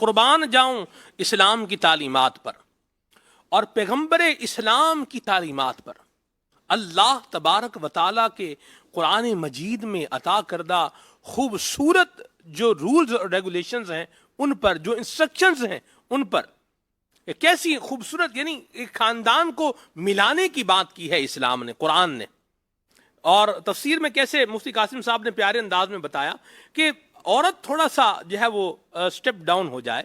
قربان جاؤں اسلام کی تعلیمات پر اور پیغمبر اسلام کی تعلیمات پر، اللہ تبارک و تعالیٰ کے قرآن مجید میں عطا کردہ خوبصورت جو رولز اور ریگولیشنز ہیں ان پر، جو انسٹرکشنز ہیں ان پر. کیسی خوبصورت، یعنی ایک خاندان کو ملانے کی بات کی ہے اسلام نے، قرآن نے. اور تفسیر میں کیسے مفتی قاسم صاحب نے پیارے انداز میں بتایا کہ عورت تھوڑا سا جو ہے وہ سٹیپ ڈاؤن ہو جائے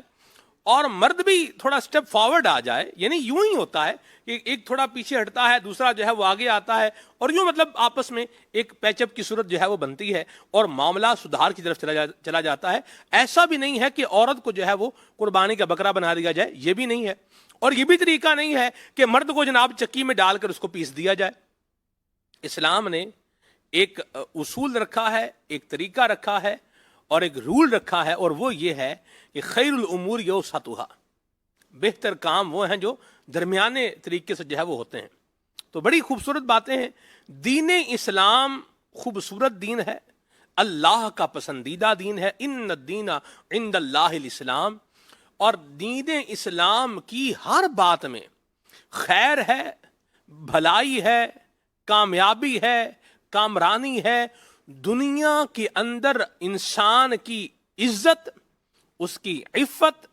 اور مرد بھی تھوڑا سٹیپ فارورڈ آ جائے، یعنی یوں ہی ہوتا ہے کہ ایک تھوڑا پیچھے ہٹتا ہے، دوسرا جو ہے وہ آگے آتا ہے، اور یوں مطلب آپس میں ایک پیچ اپ کی صورت جو ہے وہ بنتی ہے اور معاملہ سدھار کی طرف چلا جاتا ہے. ایسا بھی نہیں ہے کہ عورت کو جو ہے وہ قربانی کا بکرا بنا دیا جائے، یہ بھی نہیں ہے. اور یہ بھی طریقہ نہیں ہے کہ مرد کو جناب چکی میں ڈال کر اس کو پیس دیا جائے. اسلام نے ایک اصول رکھا ہے، ایک طریقہ رکھا ہے اور ایک رول رکھا ہے، اور وہ یہ ہے کہ خیر الامور یوسطھا، بہتر کام وہ ہیں جو درمیانے طریقے سے جو ہے وہ ہوتے ہیں. تو بڑی خوبصورت باتیں ہیں. دین اسلام خوبصورت دین ہے، اللہ کا پسندیدہ دین ہے. ان الدین عند اللہ الاسلام. اور دین اسلام کی ہر بات میں خیر ہے، بھلائی ہے، کامیابی ہے، کامرانی ہے. دنیا کے اندر انسان کی عزت، اس کی عفت،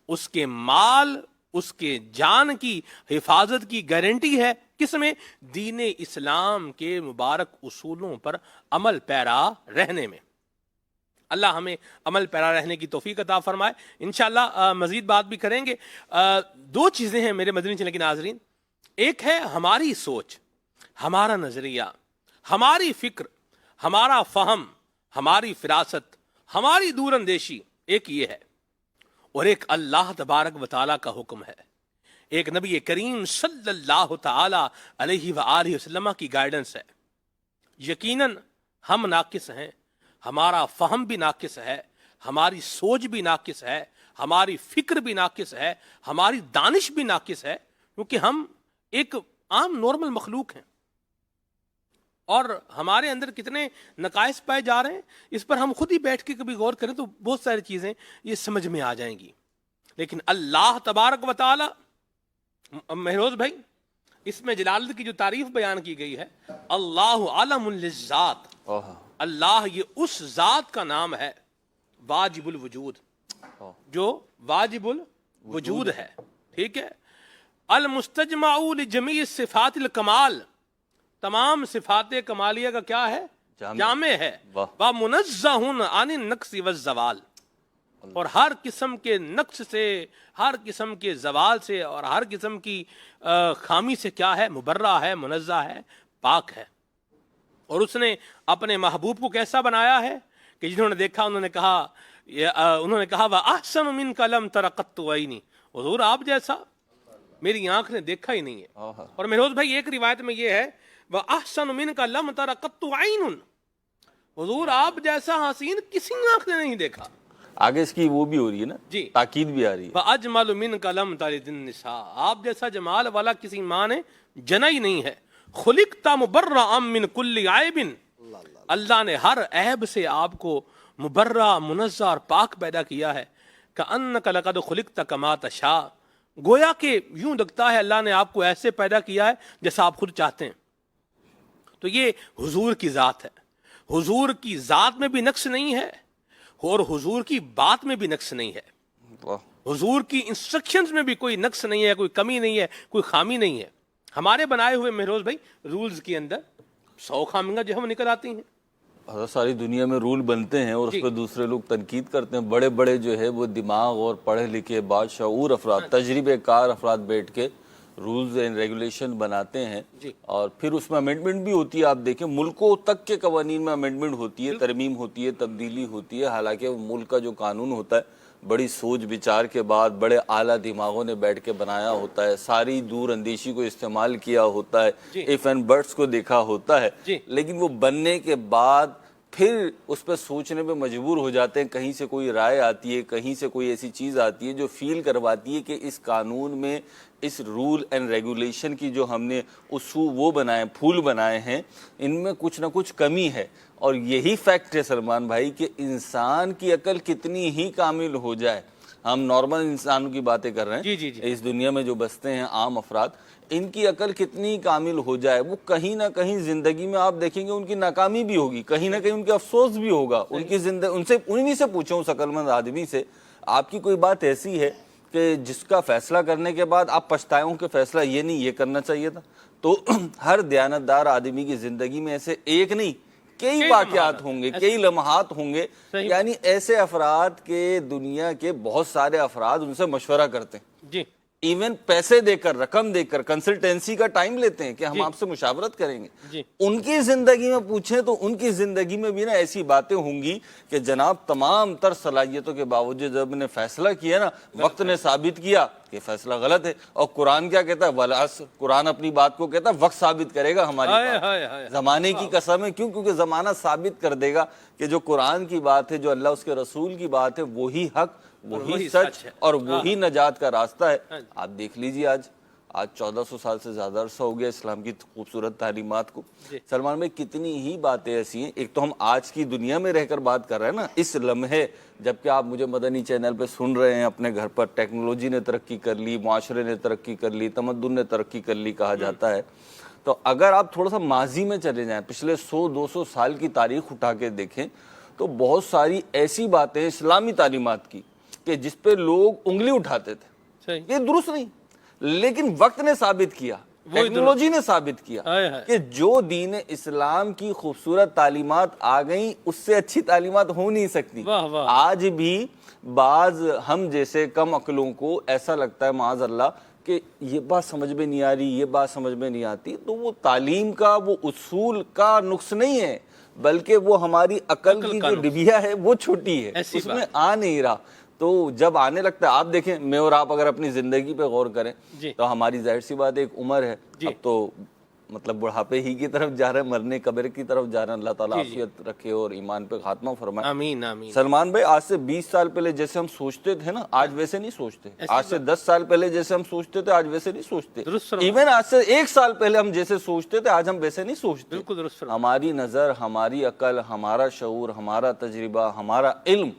اس کے مال، اس کے جان کی حفاظت کی گارنٹی ہے. کس میں؟ دین اسلام کے مبارک اصولوں پر عمل پیرا رہنے میں. اللہ ہمیں عمل پیرا رہنے کی توفیق عطا فرمائے. انشاءاللہ مزید بات بھی کریں گے. دو چیزیں ہیں میرے مدنی چینل کے ناظرین. ایک ہے ہماری سوچ، ہمارا نظریہ، ہماری فکر، ہمارا فہم، ہماری فراست، ہماری دور اندیشی، ایک یہ ہے. اور ایک اللہ تبارک و تعالیٰ کا حکم ہے، ایک نبی کریم صلی اللہ تعالی علیہ وآلہ وسلم کی گائیڈنس ہے. یقیناً ہم ناقص ہیں، ہمارا فہم بھی ناقص ہے، ہماری سوچ بھی ناقص ہے، ہماری فکر بھی ناقص ہے، ہماری دانش بھی ناقص ہے، کیونکہ ہم ایک عام نارمل مخلوق ہیں. اور ہمارے اندر کتنے نقائص پائے جا رہے ہیں، اس پر ہم خود ہی بیٹھ کے کبھی غور کریں تو بہت ساری چیزیں یہ سمجھ میں آ جائیں گی. لیکن اللہ تبارک و تعالی، مہروز بھائی، اس میں جلالت کی جو تعریف بیان کی گئی ہے، اللہ علم للذات، اللہ یہ اس ذات کا نام ہے واجب الوجود، جو واجب الوجود ہے. ٹھیک ہے. المستجمع لجمیع صفات الکمال، تمام صفات کمالیہ کا کیا ہے؟ جامع ہے. ومنزہ عن النقص والزوال، اور ہر قسم کے نقص سے، ہر قسم کے زوال سے اور ہر قسم کی خامی سے کیا ہے؟ مبرہ ہے، منزہ ہے، پاک ہے. اور اس نے اپنے محبوب کو کیسا بنایا ہے کہ جنہوں نے دیکھا انہوں نے کہا وَأَحْسَنُ مِنْكَ لَمْ تَرَ قَطُّ عَيْنِي، حضور آپ جیسا میری آنکھ نے دیکھا ہی نہیں ہے. اور مہروز بھائی ایک روایت میں یہ ہے وَأَحْسَنُ مِنْكَ لَمْ تَرَ قَطُّ عَيْنٌ، حضور آپ جیسا حسین کسی آنکھ نے نہیں دیکھا. آگے اس کی وہ بھی ہو رہی ہے نا، جی، تاکید بھی آ رہی ہے. وَأَجْمَلُ مِنْكَ لَمْ تَلِدِ النِّسَاء، آپ جیسا جمال والا کسی ماں نے جنا ہی نہیں ہے. خُلِقْتَ مُبَرَّأً مِنْ كُلِّ عَيْبٍ، اللہ نے ہر عیب سے آپ کو مبرہ، منزہ اور پاک پیدا کیا ہے. کَأَنَّكَ لَقَدْ خُلِقْتَ كَمَا تَشَاءُ، گویا کہ یوں لگتا ہے اللہ نے آپ کو ایسے پیدا کیا ہے جیسا آپ خود چاہتے ہیں. تو یہ حضور کی ذات ہے. حضور کی ذات میں بھی نقص نہیں ہے اور حضور کی بات میں بھی نقص نہیں ہے. حضور کی انسٹرکشنز میں بھی کوئی نقص نہیں ہے، کوئی کمی نہیں ہے، کوئی خامی نہیں ہے. ہمارے بنائے ہوئے مہروز بھائی رولز کے اندر 100 خامیاں جو ہم نکل آتی ہیں. ساری دنیا میں رول بنتے ہیں اور اس پہ دوسرے لوگ تنقید کرتے ہیں. بڑے بڑے جو ہے وہ دماغ اور پڑھے لکھے بادشعور افراد، تجربے کار افراد بیٹھ کے رولز اینڈ ریگولیشن بناتے ہیں اور پھر اس میں امینڈمنٹ بھی ہوتی ہے. آپ دیکھیں ملکوں تک کے قوانین میں امینڈمنٹ ہوتی ہے، ترمیم ہوتی ہے، تبدیلی ہوتی ہے. حالانکہ ملک کا جو قانون ہوتا ہے بڑی سوچ بچار کے بعد بڑے اعلیٰ دماغوں نے بیٹھ کے بنایا ہوتا ہے، ساری دور اندیشی کو استعمال کیا ہوتا ہے، ایف اینڈ بٹس کو دیکھا ہوتا ہے. لیکن وہ بننے کے بعد پھر اس پہ سوچنے پہ مجبور ہو جاتے ہیں. کہیں سے کوئی رائے آتی ہے، کہیں سے کوئی ایسی چیز آتی ہے جو فیل کرواتی ہے کہ اس قانون میں، اس رول اینڈ ریگولیشن کی جو ہم نے اصول وہ بنائے، پھول بنائے ہیں، ان میں کچھ نہ کچھ کمی ہے. اور یہی فیکٹ ہے سلمان بھائی کہ انسان کی عقل کتنی ہی کامل ہو جائے، ہم نارمل انسانوں کی باتیں کر رہے ہیں، جی جی جی، اس دنیا میں جو بستے ہیں عام افراد، ان کی عقل کتنی کامل ہو جائے، وہ کہیں نہ کہیں زندگی میں آپ دیکھیں گے ان کی ناکامی بھی ہوگی، کہیں نہ کہیں ان کے افسوس بھی ہوگا، ان کی زندگی انہی سے پوچھیں اس عقل مند آدمی سے، آپ کی کوئی بات ایسی ہے کہ جس کا فیصلہ کرنے کے بعد آپ پچھتائے ہوں کہ فیصلہ یہ نہیں یہ کرنا چاہیے تھا؟ تو ہر دیانتدار آدمی کی زندگی میں ایسے ایک نہیں کئی واقعات ہوں گے، کئی لمحات ہوں گے، یعنی ایسے افراد کے دنیا کے بہت سارے افراد ان سے مشورہ کرتے ہیں، جی ایون پیسے دے کر، رقم دے کر، کنسلٹینسی کا ٹائم لیتے ہیں کہ ہم آپ سے مشاورت کریں گے۔ جی ان کی زندگی میں پوچھیں تو ان کی زندگی میں بھی نا ایسی باتیں ہوں گی کہ جناب تمام تر صلاحیتوں کے باوجود جب نے فیصلہ کیا نا، وقت نے ثابت کیا کہ فیصلہ غلط ہے، اور قرآن کیا کہتا ہے؟ والعصر، قرآن اپنی بات کو کہتا ہے وقت ثابت کرے گا ہماری بات، زمانے کی قسم ہے، کیونکہ زمانہ ثابت کر دے گا کہ جو قرآن کی بات ہے، جو اللہ اس کے رسول کی بات ہے، وہی حق، وہی سچ اور وہی نجات کا راستہ ہے۔ آپ دیکھ لیجئے آج 1400 سال سے زیادہ عرصہ ہو گیا اسلام کی خوبصورت تعلیمات کو۔ سلمان بھائی کتنی ہی باتیں ایسی ہیں، ایک تو ہم آج کی دنیا میں رہ کر بات کر رہے ہیں نا، اس لمحے جبکہ آپ مجھے مدنی چینل پہ سن رہے ہیں اپنے گھر پر، ٹیکنالوجی نے ترقی کر لی، معاشرے نے ترقی کر لی، تمدن نے ترقی کر لی کہا جاتا ہے، تو اگر آپ تھوڑا سا ماضی میں چلے جائیں، پچھلے 100-200 سال کی تاریخ اٹھا کے دیکھیں تو بہت ساری ایسی باتیں اسلامی تعلیمات کی کہ جس پہ لوگ انگلی اٹھاتے تھے، یہ درست نہیں، لیکن وقت نے ثابت کیا، ٹیکنالوجی نے ثابت کیا کہ جو دین اسلام کی خوبصورت تعلیمات آ گئیں اس سے اچھی تعلیمات ہو نہیں سکتی۔ آج بھی بعض ہم جیسے کم عقلوں کو ایسا لگتا ہے معاذ اللہ کہ یہ بات سمجھ میں نہیں آ رہی، یہ بات سمجھ میں نہیں آتی، تو وہ تعلیم کا، وہ اصول کا نقص نہیں ہے، بلکہ وہ ہماری عقل کی جو ڈبیا ہے وہ چھوٹی ہے، اس میں آ نہیں رہا۔ تو جب آنے لگتا ہے، آپ دیکھیں میں اور آپ اگر اپنی زندگی پہ غور کریں تو ہماری ظاہر سی بات ایک عمر ہے، اب تو مطلب بڑھاپے ہی کی طرف جا رہے ہیں، مرنے قبر کی طرف جا رہے ہیں، اللہ تعالیٰ عافیت رکھے اور ایمان پہ خاتمہ فرمائے۔ آمین آمین۔ سلمان بھائی آج سے 20 سال پہلے جیسے ہم سوچتے تھے نا، آج ویسے نہیں سوچتے، آج سے 10 سال پہلے جیسے ہم سوچتے تھے آج ویسے نہیں سوچتے، ایون آج سے 1 سال پہلے ہم جیسے سوچتے تھے آج ہم ویسے نہیں سوچتے۔ ہماری نظر، ہماری عقل، ہمارا شعور، ہمارا تجربہ، ہمارا علم،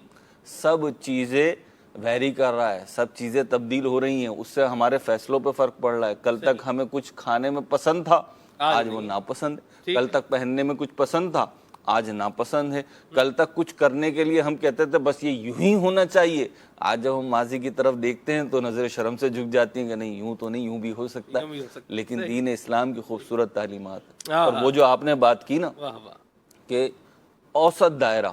سب چیزیں ویری کر رہا ہے، سب چیزیں تبدیل ہو رہی ہیں، اس سے ہمارے فیصلوں پہ فرق پڑ رہا ہے۔ کل تک ہمیں کچھ کھانے میں پسند تھا، آج وہ ناپسند ہے، کل تک پہننے میں کچھ پسند تھا، آج ناپسند ہے، کل تک کچھ کرنے کے لیے ہم کہتے تھے بس یہ یوں ہی ہونا چاہیے، آج جب ہم ماضی کی طرف دیکھتے ہیں تو نظر شرم سے جھک جاتی ہیں کہ نہیں یوں تو نہیں، یوں بھی ہو سکتا ہے۔ لیکن دین اسلام کی خوبصورت تعلیمات، اور وہ جو آپ نے بات کی نا کہ اوسط دائرہ،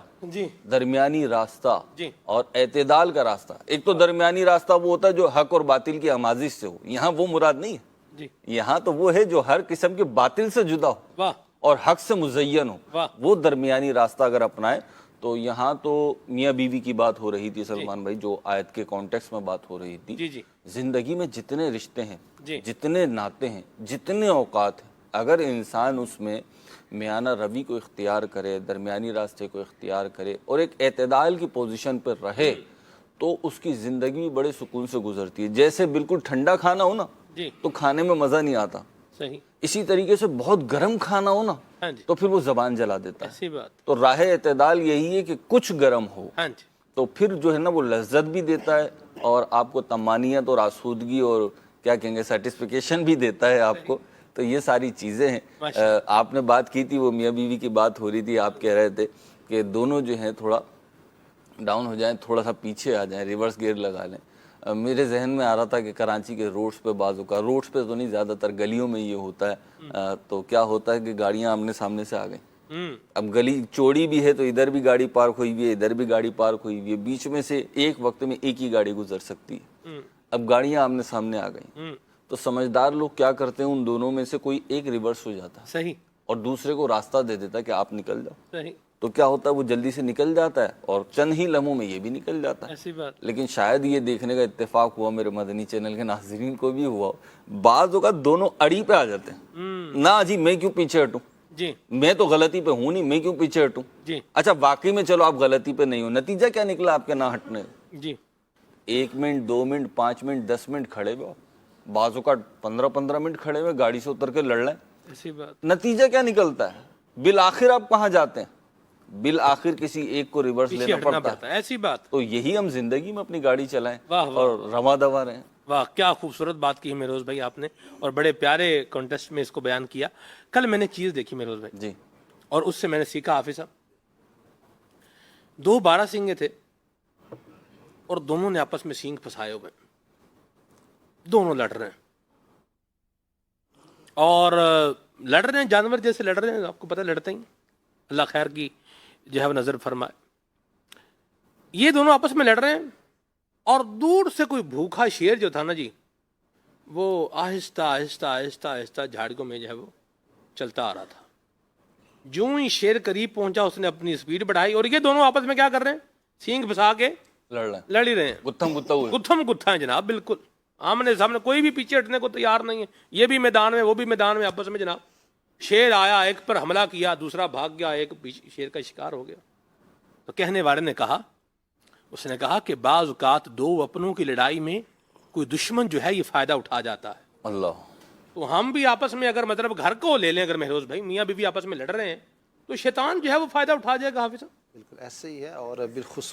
درمیانی راستہ اور اعتدال کا راستہ، ایک تو درمیانی راستہ وہ ہوتا ہے جو حق اور باطل کی آمیزش سے ہو، یہاں وہ مراد نہیں ہے، یہاں تو وہ ہے جو ہر قسم کے باطل سے جدا ہو اور حق سے مزین ہو، وہ درمیانی راستہ اگر اپنائے تو یہاں تو میاں بیوی کی بات ہو رہی تھی سلمان بھائی، جو آیت کے کانٹیکس میں بات ہو رہی تھی، زندگی میں جتنے رشتے ہیں، جتنے ناطے ہیں، جتنے اوقات ہیں، اگر انسان اس میں میانہ روی کو اختیار کرے، درمیانی راستے کو اختیار کرے اور ایک اعتدال کی پوزیشن پر رہے تو اس کی زندگی بڑے سکون سے گزرتی ہے۔ جیسے بالکل ٹھنڈا کھانا ہو نا تو کھانے میں مزہ نہیں آتا، اسی طریقے سے بہت گرم کھانا ہو نا تو پھر وہ زبان جلا دیتا ہے۔ تو راہ اعتدال یہی ہے کہ کچھ گرم ہو تو پھر جو ہے نا وہ لذت بھی دیتا ہے اور آپ کو طمانینت اور آسودگی اور کیا کہیں گے سیٹسفیکیشن بھی دیتا ہے آپ کو۔ تو یہ ساری چیزیں ہیں۔ آپ نے بات کی تھی، وہ میاں بیوی کی بات ہو رہی تھی، آپ کہہ رہے تھے کہ دونوں جو ہیں تھوڑا ڈاؤن ہو جائیں، تھوڑا سا پیچھے آ جائیں، ریورس گیئر لگا لیں۔ میرے ذہن میں آ رہا تھا کہ کراچی کے روڈز پہ بعض اوقات، روڈز پہ تو نہیں، زیادہ تر گلیوں میں یہ ہوتا ہے، تو کیا ہوتا ہے کہ گاڑیاں آمنے سامنے سے آ گئیں، اب گلی چوڑی بھی ہے تو ادھر بھی گاڑی پارک ہوئی ہوئی ہے، ادھر بھی گاڑی پارک ہوئی ہوئی ہے، بیچ میں سے ایک وقت میں ایک ہی گاڑی گزر سکتی ہے، اب گاڑیاں آمنے سامنے آ گئیں تو سمجھدار لوگ کیا کرتے ہیں، ان دونوں میں سے کوئی ایک ریورس ہو جاتا ہے اور دوسرے کو راستہ دے دیتا ہے کہ آپ نکل جاؤ، تو کیا ہوتا ہے وہ جلدی سے نکل جاتا ہے اور چند ہی لمحوں میں یہ بھی نکل جاتا ہے۔ لیکن شاید یہ دیکھنے کا اتفاق ہوا، میرے مدنی چینل کے ناظرین کو بھی ہوا، بعض اوقات دونوں اڑی پہ آ جاتے ہیں، نہ جی میں کیوں پیچھے ہٹوں، میں تو غلطی پہ ہوں نہیں، میں کیوں پیچھے ہٹوں، اچھا واقعی میں چلو آپ غلطی پہ نہیں ہو، نتیجہ کیا نکلا آپ کے نہ ہٹنے؟ 1 منٹ 2 منٹ 5 منٹ 10 منٹ کھڑے ہوئے، بعض اوقات 15 منٹ کھڑے ہوئے گاڑی سے اتر کے لڑ لیں، نتیجہ کیا نکلتا ہے؟ بالآخر آپ کہاں جاتے ہیں؟ بالآخر کسی ایک کو ریورس پیچھے لینا ہٹنا پڑتا پڑتا ہے، ایسی بات. تو یہی ہم زندگی میں اپنی گاڑی چلائیں واہ واہ. اور رواں دوا رہیں. واہ کیا خوبصورت بات کی ہے مہروز بھائی آپ نے، اور بڑے پیارے کانٹیسٹ میں اس کو بیان کیا. کل میں نے چیز دیکھی مہروز بھائی، جی اور اس سے میں نے سیکھا حافظ صاحب. دو بارہ سنگے تھے اور دونوں نے آپس میں سینگ پھنسائے ہوئے، دونوں لڑ رہے ہیں، اور لڑ رہے ہیں جانور جیسے لڑ رہے ہیں، آپ کو پتہ لڑتے ہی. اللہ خیر کی جو ہے وہ نظر فرمائے. یہ دونوں آپس میں لڑ رہے ہیں، اور دور سے کوئی بھوکھا شیر جو تھا نا جی، وہ آہستہ آہستہ آہستہ آہستہ جھاڑیوں میں جو ہے وہ چلتا آ رہا تھا. جو ہی شیر قریب پہنچا اس نے اپنی سپیڈ بڑھائی، اور یہ دونوں آپس میں کیا کر رہے ہیں؟ سینگ پھنسا کے لڑ رہے ہیں، لڑ ہی رہے ہیں، گتھم گتا ہوئے. گتھم گتھا ہے جناب، بالکل آمنے سامنے، کوئی بھی پیچھے ہٹنے کو تیار نہیں ہے. یہ بھی میدان میں وہ بھی میدان میں، آپس میں جناب. شیر آیا، ایک پر حملہ کیا، دوسرا بھاگ گیا، ایک شیر کا شکار ہو گیا. تو کہنے والے نے کہا، اس نے کہا کہ بعض اوقات دو اپنوں کی لڑائی میں کوئی دشمن جو ہے یہ فائدہ اٹھا جاتا ہے. اللہ. تو ہم بھی آپس میں اگر مطلب گھر کو لے لیں، اگر مہروز بھائی میاں بیوی آپس میں لڑ رہے ہیں تو شیطان جو ہے وہ فائدہ اٹھا جائے گا حافظ صاحب. بالکل ایسے ہی ہے. اور بالخصوص